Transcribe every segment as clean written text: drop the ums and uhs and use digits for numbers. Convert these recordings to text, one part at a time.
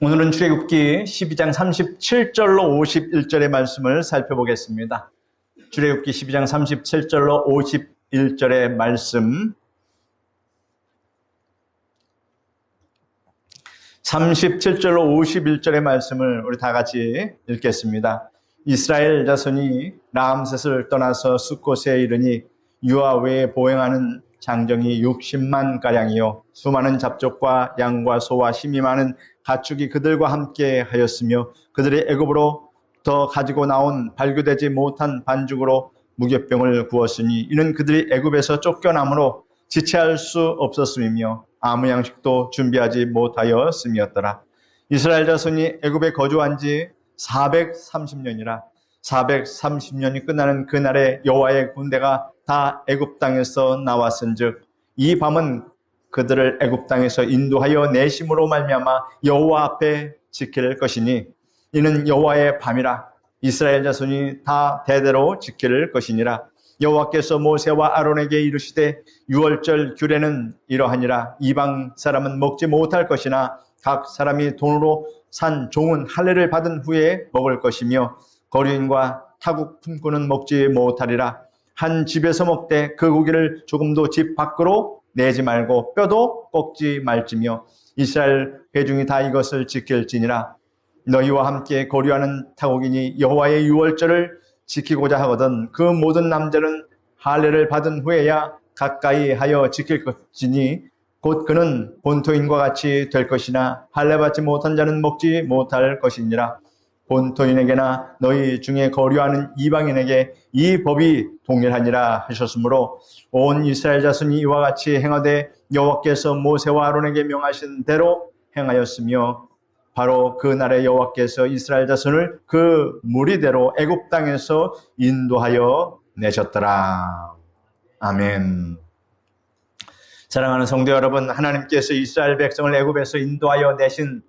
오늘은 출애굽기 12장 37절로 51절의 말씀을 살펴보겠습니다. 출애굽기 12장 37절로 51절의 말씀, 37절로 51절의 말씀을 우리 다 같이 읽겠습니다. 이스라엘 자손이 라암셋을 떠나서 숫곳에 이르니 유아 외에 보행하는 장정이 60만 가량이요 수많은 잡족과 양과 소와 힘이 많은 가축이 그들과 함께 하였으며 그들이 애굽으로부터 가지고 나온 발교되지 못한 반죽으로 무교병을 구웠으니 이는 그들이 애굽에서 쫓겨남으로 지체할 수 없었음이며 아무 양식도 준비하지 못하였음이었더라. 이스라엘 자손이 애굽에 거주한 지 430년이라 430년이 끝나는 그날에 여호와의 군대가 다 애굽 땅에서 나왔은즉 이 밤은 그들을 애굽 땅에서 인도하여 내심으로 말미암아 여호와 앞에 지킬 것이니 이는 여호와의 밤이라 이스라엘 자손이 다 대대로 지킬 것이니라. 여호와께서 모세와 아론에게 이르시되 유월절 규례는 이러하니라. 이방 사람은 먹지 못할 것이나 각 사람이 돈으로 산 종은 할례를 받은 후에 먹을 것이며 거류인과 타국 품꾼은 먹지 못하리라. 한 집에서 먹되 그 고기를 조금도 집 밖으로 내지 말고 뼈도 꺾지 말지며 이스라엘 회중이 다 이것을 지킬지니라. 너희와 함께 거류하는 타국인이 여호와의 유월절을 지키고자 하거든 그 모든 남자는 할례를 받은 후에야 가까이 하여 지킬 것이니 곧 그는 본토인과 같이 될 것이나 할례 받지 못한 자는 먹지 못할 것이니라. 본토인에게나 너희 중에 거류하는 이방인에게 이 법이 동일하니라 하셨으므로 온 이스라엘 자손이 이와 같이 행하되 여호와께서 모세와 아론에게 명하신 대로 행하였으며 바로 그 날에 여호와께서 이스라엘 자손을 그 무리대로 애굽 땅에서 인도하여 내셨더라. 아멘. 사랑하는 성도 여러분, 하나님께서 이스라엘 백성을 애굽에서 인도하여 내신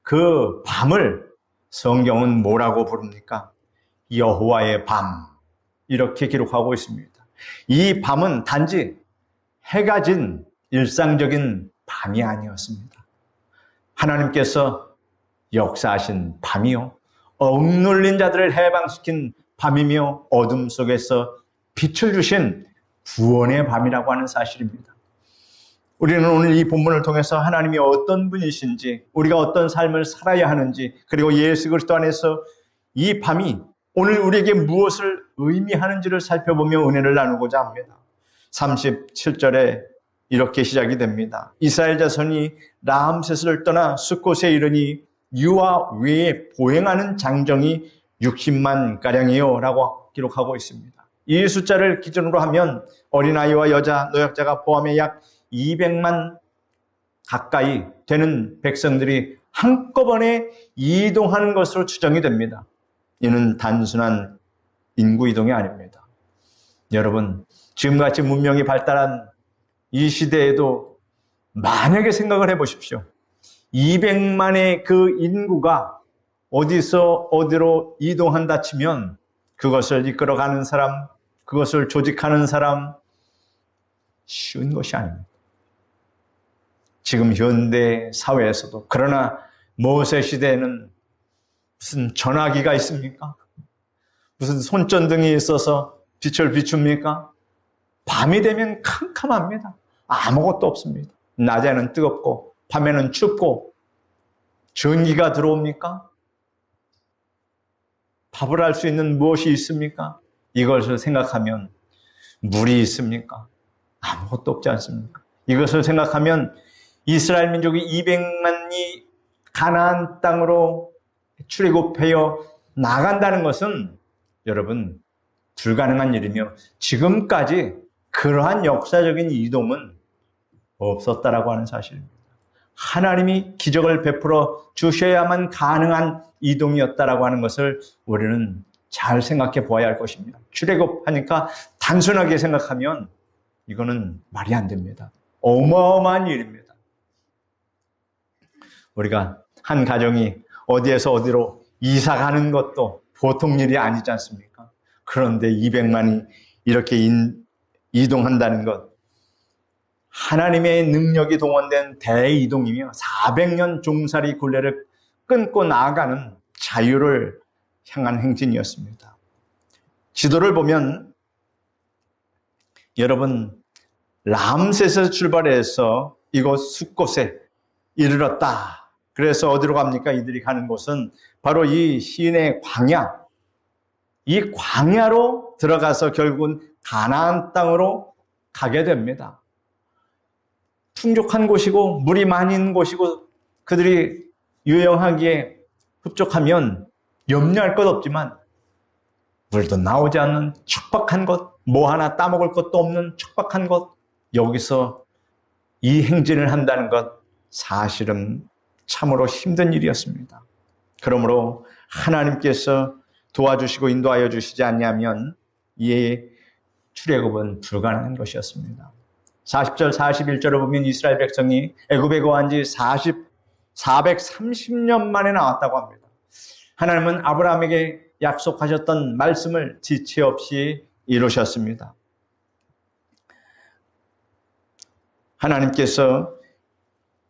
그 밤을 성경은 뭐라고 부릅니까? 여호와의 밤, 이렇게 기록하고 있습니다. 이 밤은 단지 해가 진 일상적인 밤이 아니었습니다. 하나님께서 역사하신 밤이요, 억눌린 자들을 해방시킨 밤이며 어둠 속에서 빛을 주신 구원의 밤이라고 하는 사실입니다. 우리는 오늘 이 본문을 통해서 하나님이 어떤 분이신지, 우리가 어떤 삶을 살아야 하는지, 그리고 예수 그리스도 안에서 이 밤이 오늘 우리에게 무엇을 의미하는지를 살펴보며 은혜를 나누고자 합니다. 37절에 이렇게 시작이 됩니다. 이스라엘 자손이 라암셋을 떠나 숫곳에 이르니 유아 외에 보행하는 장정이 60만 가량이요 라고 기록하고 있습니다. 이 숫자를 기준으로 하면 어린아이와 여자, 노약자가 포함해 약 200만 가까이 되는 백성들이 한꺼번에 이동하는 것으로 추정이 됩니다. 이는 단순한 인구 이동이 아닙니다. 여러분, 지금같이 문명이 발달한 이 시대에도 만약에 생각을 해보십시오. 200만의 그 인구가 어디서 어디로 이동한다 치면 그것을 이끌어가는 사람, 그것을 조직하는 사람, 쉬운 것이 아닙니다. 지금 현대 사회에서도. 그러나 모세 시대에는 무슨 전화기가 있습니까? 무슨 손전등이 있어서 빛을 비춥니까? 밤이 되면 캄캄합니다. 아무것도 없습니다. 낮에는 뜨겁고 밤에는 춥고 전기가 들어옵니까? 밥을 할 수 있는 무엇이 있습니까? 이것을 생각하면 물이 있습니까? 아무것도 없지 않습니까? 이것을 생각하면 이스라엘 민족이 200만이 가나안 땅으로 출애굽하여 나간다는 것은 여러분 불가능한 일이며 지금까지 그러한 역사적인 이동은 없었다라고 하는 사실입니다. 하나님이 기적을 베풀어 주셔야만 가능한 이동이었다라고 하는 것을 우리는 잘 생각해 보아야 할 것입니다. 출애굽하니까 단순하게 생각하면 이거는 말이 안 됩니다. 어마어마한 일입니다. 우리가 한 가정이 어디에서 어디로 이사 가는 것도 보통 일이 아니지 않습니까? 그런데 200만이 이렇게 이동한다는 것, 하나님의 능력이 동원된 대이동이며 400년 종살이 굴레를 끊고 나아가는 자유를 향한 행진이었습니다. 지도를 보면 여러분 람셋에서 출발해서 이곳 숫곳에 이르렀다. 그래서 어디로 갑니까? 이들이 가는 곳은 바로 이 시인의 광야, 이 광야로 들어가서 결국은 가나안 땅으로 가게 됩니다. 풍족한 곳이고 물이 많이 있는 곳이고 그들이 유영하기에 흡족하면 염려할 것 없지만 물도 나오지 않는 척박한 곳, 뭐 하나 따먹을 것도 없는 척박한 곳, 여기서 이 행진을 한다는 것 사실은 참으로 힘든 일이었습니다. 그러므로 하나님께서 도와주시고 인도하여 주시지 않냐면 이 출애굽은 불가능한 것이었습니다. 40절 41절을 보면 이스라엘 백성이 애굽에 거한 지 430년 만에 나왔다고 합니다. 하나님은 아브라함에게 약속하셨던 말씀을 지체 없이 이루셨습니다. 하나님께서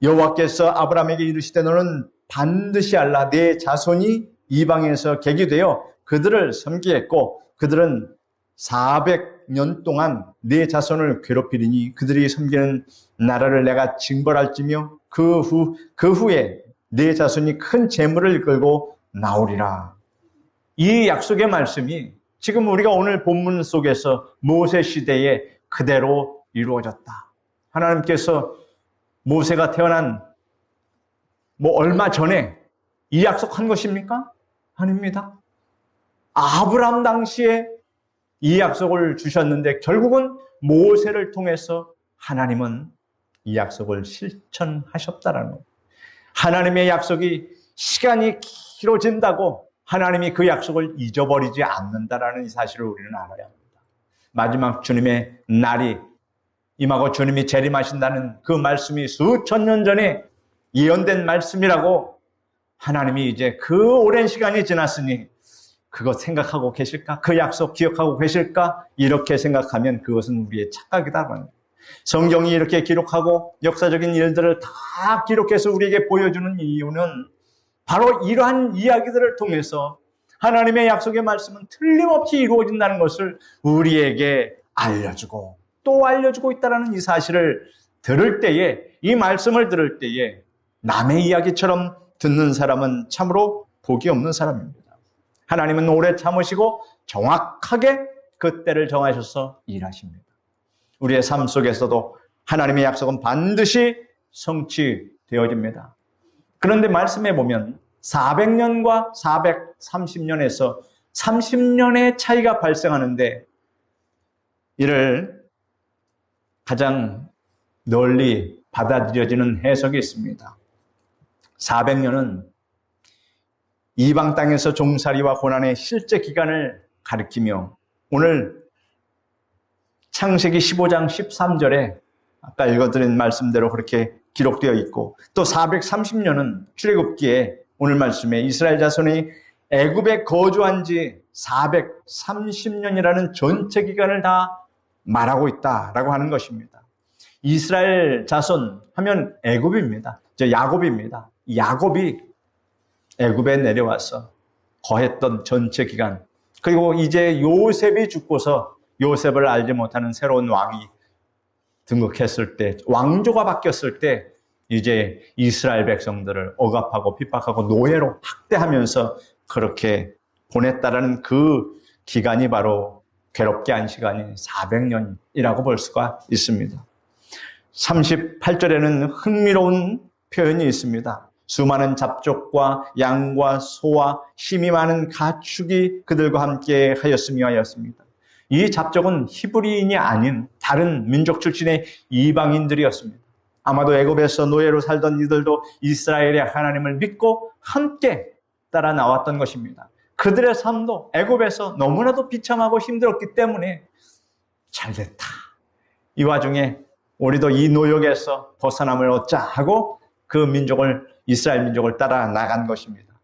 여호와께서 아브라함에게 이르시되 너는 반드시 알라 내 자손이 이방에서 객이 되어 그들을 섬기겠고 그들은 400년 동안 내 자손을 괴롭히리니 그들이 섬기는 나라를 내가 징벌할지며 그 후에 내 자손이 큰 재물을 이끌고 나오리라. 이 약속의 말씀이 지금 우리가 오늘 본문 속에서 모세 시대에 그대로 이루어졌다. 하나님께서 모세가 태어난 얼마 전에 이 약속한 것입니까? 아닙니다. 아브라함 당시에 이 약속을 주셨는데 결국은 모세를 통해서 하나님은 이 약속을 실천하셨다라는 거예요. 하나님의 약속이 시간이 길어진다고 하나님이 그 약속을 잊어버리지 않는다라는 이 사실을 우리는 알아야 합니다. 마지막 주님의 날이 임하고 주님이 재림하신다는 그 말씀이 수천 년 전에 예언된 말씀이라고 하나님이 이제 그 오랜 시간이 지났으니 그것 생각하고 계실까? 그 약속 기억하고 계실까? 이렇게 생각하면 그것은 우리의 착각이다. 성경이 이렇게 기록하고 역사적인 일들을 다 기록해서 우리에게 보여주는 이유는 바로 이러한 이야기들을 통해서 하나님의 약속의 말씀은 틀림없이 이루어진다는 것을 우리에게 알려주고 또 알려주고 있다는 이 사실을 들을 때에, 이 말씀을 들을 때에 남의 이야기처럼 듣는 사람은 참으로 복이 없는 사람입니다. 하나님은 오래 참으시고 정확하게 그 때를 정하셔서 일하십니다. 우리의 삶 속에서도 하나님의 약속은 반드시 성취되어집니다. 그런데 말씀해 보면 400년과 430년에서 30년의 차이가 발생하는데 이를 가장 널리 받아들여지는 해석이 있습니다. 400년은 이방 땅에서 종살이와 고난의 실제 기간을 가리키며 오늘 창세기 15장 13절에 아까 읽어드린 말씀대로 그렇게 기록되어 있고 또 430년은 출애굽기에 오늘 말씀에 이스라엘 자손이 애굽에 거주한 지 430년이라는 전체 기간을 다 말하고 있다라고 하는 것입니다. 이스라엘 자손 하면 애굽입니다. 야곱입니다. 야곱이 애굽에 내려와서 거했던 전체 기간, 그리고 이제 요셉이 죽고서 요셉을 알지 못하는 새로운 왕이 등극했을 때, 왕조가 바뀌었을 때 이제 이스라엘 백성들을 억압하고 핍박하고 노예로 학대하면서 그렇게 보냈다라는 그 기간이 바로 괴롭게 한 시간이 400년이라고 볼 수가 있습니다. 38절에는 흥미로운 표현이 있습니다. 수많은 잡족과 양과 소와 힘이 많은 가축이 그들과 함께 하였으며 하였습니다. 이 잡족은 히브리인이 아닌 다른 민족 출신의 이방인들이었습니다. 아마도 애굽에서 노예로 살던 이들도 이스라엘의 하나님을 믿고 함께 따라 나왔던 것입니다. 그들의 삶도 애굽에서 너무나도 비참하고 힘들었기 때문에 잘됐다. 이 와중에 우리도 이 노역에서 벗어남을 얻자 하고 그 민족을, 이스라엘 민족을 따라 나간 것입니다.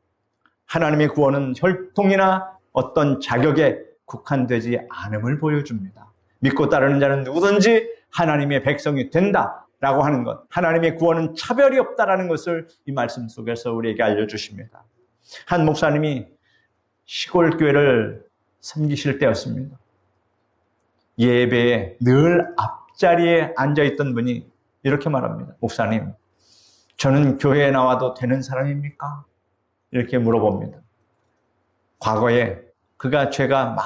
하나님의 구원은 혈통이나 어떤 자격에 국한되지 않음을 보여줍니다. 믿고 따르는 자는 누구든지 하나님의 백성이 된다라는 라고 하는 것, 하나님의 구원은 차별이 없다라는 것을 이 말씀 속에서 우리에게 알려주십니다. 한 목사님이 시골 교회를 섬기실 때였습니다. 예배에 늘 앞자리에 앉아있던 분이 이렇게 말합니다. 목사님, 저는 교회에 나와도 되는 사람입니까? 이렇게 물어봅니다. 과거에 그가 죄가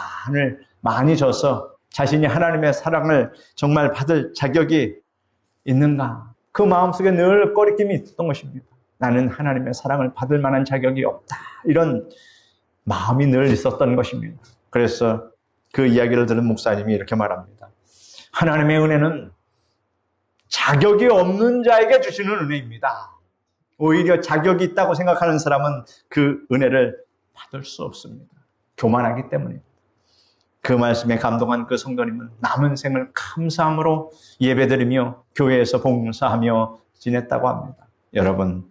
많이 져서 자신이 하나님의 사랑을 정말 받을 자격이 있는가? 그 마음속에 늘 꺼리낌이 있었던 것입니다. 나는 하나님의 사랑을 받을 만한 자격이 없다. 이런 마음이 늘 있었던 것입니다. 그래서 그 이야기를 들은 목사님이 이렇게 말합니다. 하나님의 은혜는 자격이 없는 자에게 주시는 은혜입니다. 오히려 자격이 있다고 생각하는 사람은 그 은혜를 받을 수 없습니다. 교만하기 때문입니다. 그 말씀에 감동한 그 성도님은 남은 생을 감사함으로 예배드리며 교회에서 봉사하며 지냈다고 합니다. 여러분,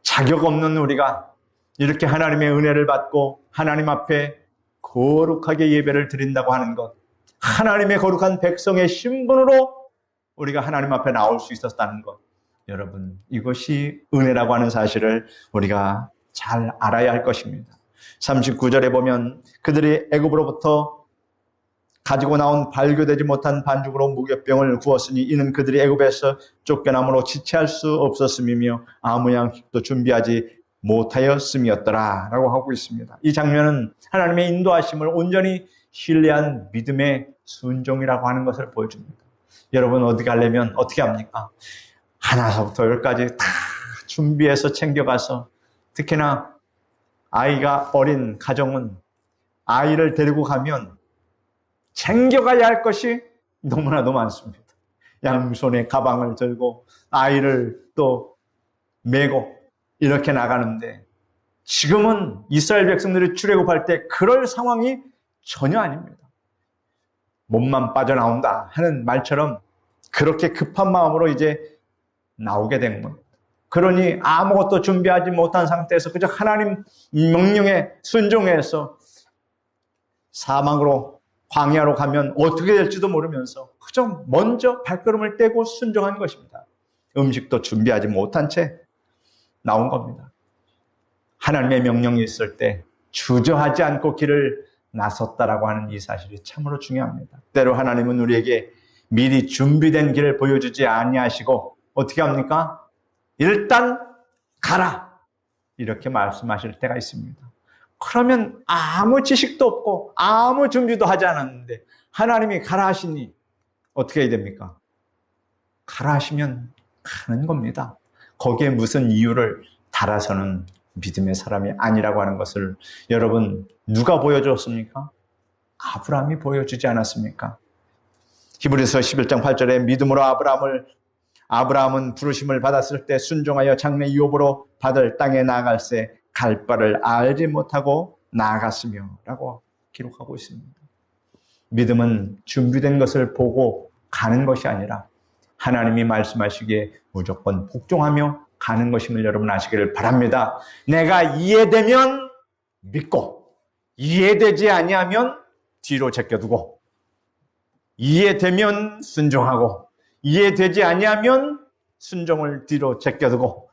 자격 없는 우리가 이렇게 하나님의 은혜를 받고 하나님 앞에 거룩하게 예배를 드린다고 하는 것, 하나님의 거룩한 백성의 신분으로 우리가 하나님 앞에 나올 수 있었다는 것, 여러분, 이것이 은혜라고 하는 사실을 우리가 잘 알아야 할 것입니다. 39절에 보면 그들이 애굽으로부터 가지고 나온 발교되지 못한 반죽으로 무교병을 구웠으니 이는 그들이 애굽에서 쫓겨남으로 지체할 수 없었음이며 아무 양식도 준비하지 못하였음이었더라 라고 하고 있습니다. 이 장면은 하나님의 인도하심을 온전히 신뢰한 믿음의 순종이라고 하는 것을 보여줍니다. 여러분, 어디 가려면 어떻게 합니까? 하나서부터 열까지 다 준비해서 챙겨가서, 특히나 아이가 어린 가정은 아이를 데리고 가면 챙겨가야 할 것이 너무나도 많습니다. 양손에 가방을 들고 아이를 또 메고 이렇게 나가는데, 지금은 이스라엘 백성들이 출애굽할 때 그럴 상황이 전혀 아닙니다. 몸만 빠져나온다 하는 말처럼 그렇게 급한 마음으로 이제 나오게 된 겁니다. 그러니 아무것도 준비하지 못한 상태에서 그저 하나님 명령에 순종해서 사막으로, 광야로 가면 어떻게 될지도 모르면서 그저 먼저 발걸음을 떼고 순종한 것입니다. 음식도 준비하지 못한 채 나온 겁니다. 하나님의 명령이 있을 때 주저하지 않고 길을 나섰다라고 하는 이 사실이 참으로 중요합니다. 때로 하나님은 우리에게 미리 준비된 길을 보여주지 아니하시고 어떻게 합니까? 일단 가라, 이렇게 말씀하실 때가 있습니다. 그러면 아무 지식도 없고 아무 준비도 하지 않았는데 하나님이 가라 하시니 어떻게 해야 됩니까? 가라 하시면 가는 겁니다. 거기에 무슨 이유를 달아서는 믿음의 사람이 아니라고 하는 것을 여러분, 누가 보여줬습니까? 아브라함이 보여주지 않았습니까? 히브리서 11장 8절에 믿음으로 아브라함은 부르심을 받았을 때 순종하여 장래 유업으로 받을 땅에 나아갈새 갈 바를 알지 못하고 나아갔으며 라고 기록하고 있습니다. 믿음은 준비된 것을 보고 가는 것이 아니라 하나님이 말씀하시기에 무조건 복종하며 가는 것임을 여러분 아시기를 바랍니다. 내가 이해되면 믿고 이해되지 아니하면 뒤로 제껴두고, 이해되면 순종하고 이해되지 아니하면 순종을 뒤로 제껴두고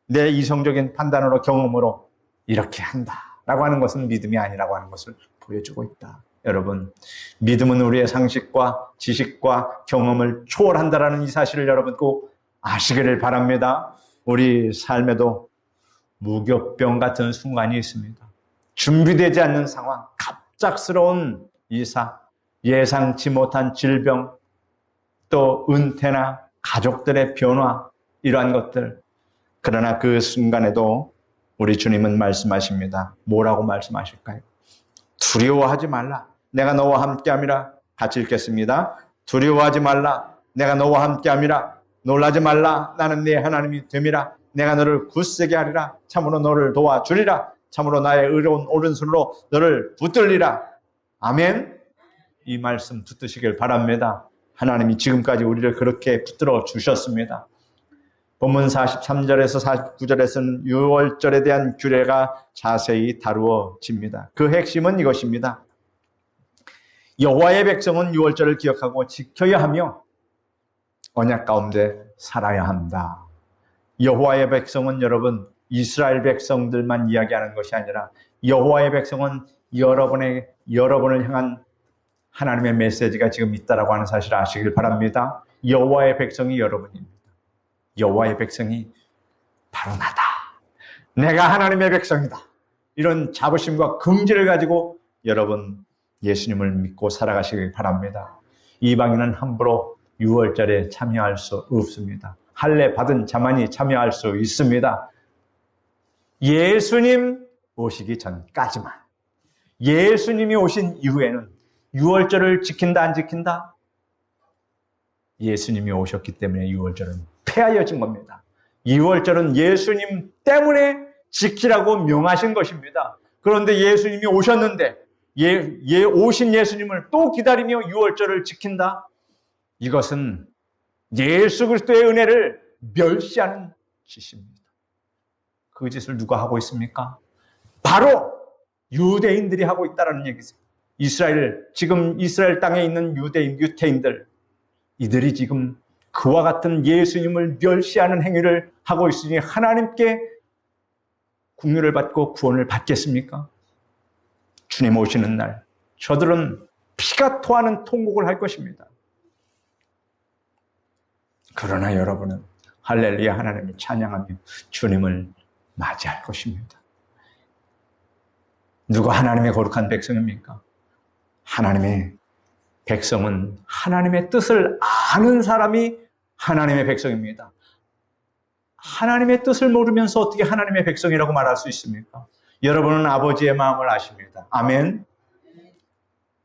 내 이성적인 판단으로 경험으로 이렇게 한다라고 하는 것은 믿음이 아니라고 하는 것을 보여주고 있다. 여러분, 믿음은 우리의 상식과 지식과 경험을 초월한다라는 이 사실을 여러분 꼭 아시기를 바랍니다. 우리 삶에도 무교병 같은 순간이 있습니다. 준비되지 않는 상황, 갑작스러운 이사, 예상치 못한 질병, 또 은퇴나 가족들의 변화, 이러한 것들. 그러나 그 순간에도 우리 주님은 말씀하십니다. 뭐라고 말씀하실까요? 두려워하지 말라. 내가 너와 함께함이라. 같이 읽겠습니다. 두려워하지 말라. 내가 너와 함께함이라. 놀라지 말라. 나는 네 하나님이 됨이라. 내가 너를 굳세게 하리라. 참으로 너를 도와주리라. 참으로 나의 의로운 오른손으로 너를 붙들리라. 아멘. 이 말씀 붙드시길 바랍니다. 하나님이 지금까지 우리를 그렇게 붙들어 주셨습니다. 본문 43절에서 49절에서는 유월절에 대한 규례가 자세히 다루어집니다. 그 핵심은 이것입니다. 여호와의 백성은 유월절을 기억하고 지켜야 하며 언약 가운데 살아야 한다. 여호와의 백성은 여러분 이스라엘 백성들만 이야기하는 것이 아니라 여호와의 백성은 여러분을 향한 하나님의 메시지가 지금 있다라고 하는 사실을 아시길 바랍니다. 여호와의 백성이 여러분입니다. 여호와의 백성이 바로 나다. 내가 하나님의 백성이다. 이런 자부심과 긍지를 가지고 여러분 예수님을 믿고 살아가시길 바랍니다. 이방인은 함부로 유월절에 참여할 수 없습니다. 할례 받은 자만이 참여할 수 있습니다. 예수님 오시기 전까지만. 예수님이 오신 이후에는 유월절을 지킨다 안 지킨다? 예수님이 오셨기 때문에 유월절은 폐하여진 겁니다. 유월절은 예수님 때문에 지키라고 명하신 것입니다. 그런데 예수님이 오셨는데 오신 예수님을 또 기다리며 유월절을 지킨다? 이것은 예수 그리스도의 은혜를 멸시하는 짓입니다. 그 짓을 누가 하고 있습니까? 바로 유대인들이 하고 있다는 얘기죠. 지금 이스라엘 땅에 있는 유태인들, 이들이 지금 그와 같은 예수님을 멸시하는 행위를 하고 있으니 하나님께 긍휼을 받고 구원을 받겠습니까? 주님 오시는 날 저들은 피가 토하는 통곡을 할 것입니다. 그러나 여러분은 할렐루야 하나님을 찬양하며 주님을 맞이할 것입니다. 누가 하나님의 거룩한 백성입니까? 하나님의 백성은 하나님의 뜻을 아는 사람이 하나님의 백성입니다. 하나님의 뜻을 모르면서 어떻게 하나님의 백성이라고 말할 수 있습니까? 여러분은 아버지의 마음을 아십니다. 아멘.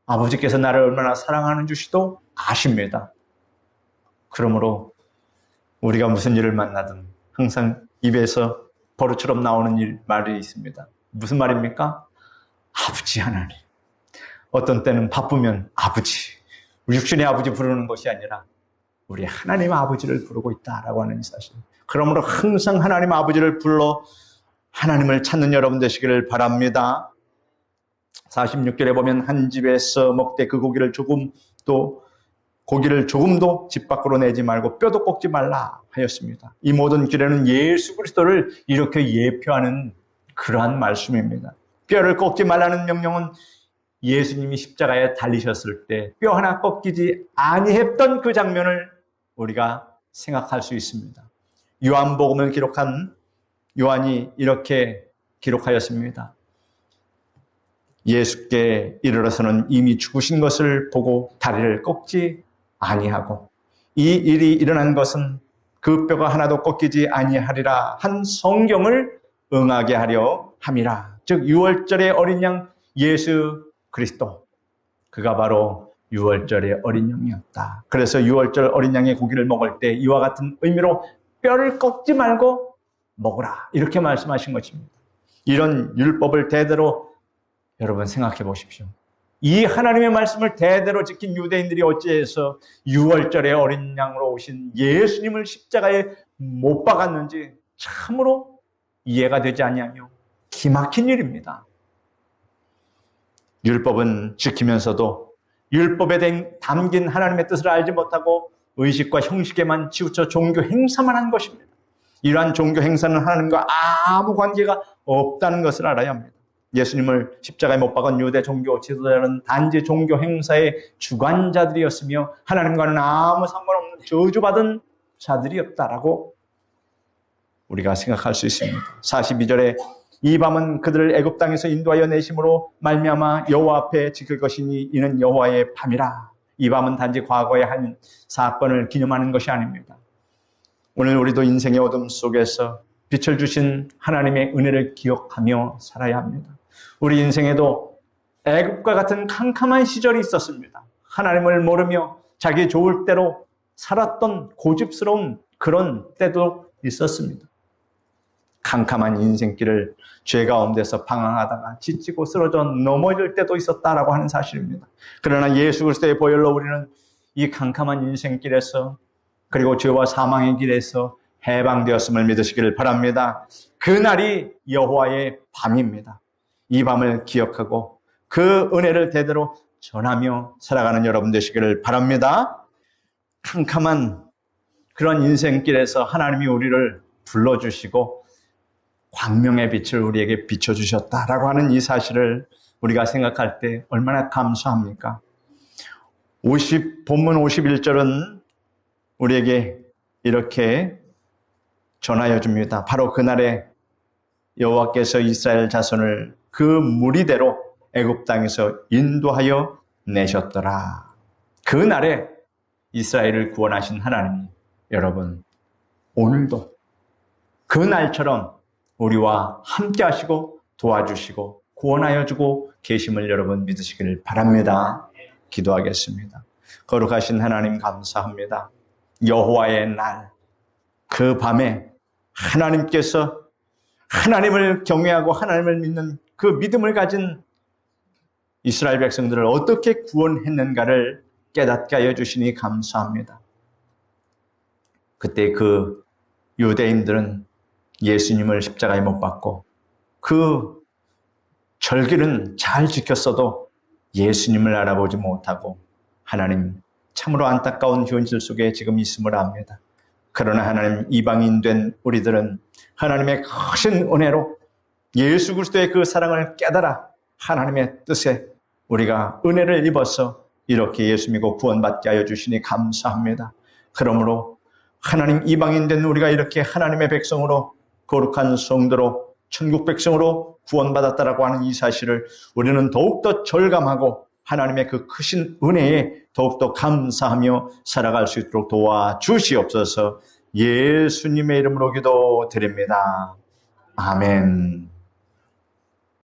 아버지께서 나를 얼마나 사랑하는 주시도 아십니다. 그러므로 우리가 무슨 일을 만나든 항상 입에서 버릇처럼 나오는 말이 있습니다. 무슨 말입니까? 아버지 하나님. 어떤 때는 바쁘면 아버지, 육신의 아버지 부르는 것이 아니라 우리 하나님 아버지를 부르고 있다라고 하는 사실. 그러므로 항상 하나님 아버지를 불러 하나님을 찾는 여러분 되시기를 바랍니다. 46절에 보면 한 집에서 먹되 그 고기를 조금도 집 밖으로 내지 말고 뼈도 꺾지 말라 하였습니다. 이 모든 규례는 예수 그리스도를 이렇게 예표하는 그러한 말씀입니다. 뼈를 꺾지 말라는 명령은 예수님이 십자가에 달리셨을 때 뼈 하나 꺾이지 아니했던 그 장면을 우리가 생각할 수 있습니다. 요한복음을 기록한 요한이 이렇게 기록하였습니다. 예수께 이르러서는 이미 죽으신 것을 보고 다리를 꺾지 아니하고 이 일이 일어난 것은 그 뼈가 하나도 꺾이지 아니하리라 한 성경을 응하게 하려 함이라. 즉 유월절의 어린 양 예수 그리스도, 그가 바로 유월절의 어린 양이었다. 그래서 유월절 어린 양의 고기를 먹을 때 이와 같은 의미로 뼈를 꺾지 말고 먹으라 이렇게 말씀하신 것입니다. 이런 율법을 대대로 여러분 생각해 보십시오. 이 하나님의 말씀을 대대로 지킨 유대인들이 어찌해서 유월절의 어린 양으로 오신 예수님을 십자가에 못 박았는지 참으로 이해가 되지 아니하며 기막힌 일입니다. 율법은 지키면서도 율법에 담긴 하나님의 뜻을 알지 못하고 의식과 형식에만 치우쳐 종교 행사만 한 것입니다. 이러한 종교 행사는 하나님과 아무 관계가 없다는 것을 알아야 합니다. 예수님을 십자가에 못 박은 유대 종교 지도자는 단지 종교 행사의 주관자들이었으며 하나님과는 아무 상관없는 저주받은 자들이었다라고 우리가 생각할 수 있습니다. 42절에 이 밤은 그들을 애굽 땅에서 인도하여 내심으로 말미암아 여호와 앞에 지킬 것이니 이는 여호와의 밤이라. 이 밤은 단지 과거의 한 사건을 기념하는 것이 아닙니다. 오늘 우리도 인생의 어둠 속에서 빛을 주신 하나님의 은혜를 기억하며 살아야 합니다. 우리 인생에도 애굽과 같은 캄캄한 시절이 있었습니다. 하나님을 모르며 자기 좋을 대로 살았던 고집스러운 그런 때도 있었습니다. 캄캄한 인생길을 죄 가운데서 방황하다가 지치고 쓰러져 넘어질 때도 있었다라고 하는 사실입니다. 그러나 예수 그리스도의 보혈로 우리는 이 캄캄한 인생길에서 그리고 죄와 사망의 길에서 해방되었음을 믿으시기를 바랍니다. 그날이 여호와의 밤입니다. 이 밤을 기억하고 그 은혜를 대대로 전하며 살아가는 여러분 되시기를 바랍니다. 캄캄한 그런 인생길에서 하나님이 우리를 불러주시고 광명의 빛을 우리에게 비춰주셨다라고 하는 이 사실을 우리가 생각할 때 얼마나 감사합니까? 본문 51절은 우리에게 이렇게 전하여 줍니다. 바로 그날에 여호와께서 이스라엘 자손을 그 무리대로 애굽 땅에서 인도하여 내셨더라. 그날에 이스라엘을 구원하신 하나님이 여러분 오늘도 그날처럼 우리와 함께 하시고 도와주시고 구원하여 주고 계심을 여러분 믿으시기를 바랍니다. 기도하겠습니다. 거룩하신 하나님 감사합니다. 여호와의 날, 그 밤에 하나님께서 하나님을 경외하고 하나님을 믿는 그 믿음을 가진 이스라엘 백성들을 어떻게 구원했는가를 깨닫게 하여 주시니 감사합니다. 그때 그 유대인들은 예수님을 십자가에 못 박고 그 절기는 잘 지켰어도 예수님을 알아보지 못하고 하나님 참으로 안타까운 현실 속에 지금 있음을 압니다. 그러나 하나님 이방인 된 우리들은 하나님의 크신 은혜로 예수 그리스도의 그 사랑을 깨달아 하나님의 뜻에 우리가 은혜를 입어서 이렇게 예수 믿고 구원받게 하여 주시니 감사합니다. 그러므로 하나님 이방인 된 우리가 이렇게 하나님의 백성으로 거룩한 성도로 천국 백성으로 구원받았다라고 하는 이 사실을 우리는 더욱더 절감하고 하나님의 그 크신 은혜에 더욱더 감사하며 살아갈 수 있도록 도와주시옵소서. 예수님의 이름으로 기도드립니다. 아멘.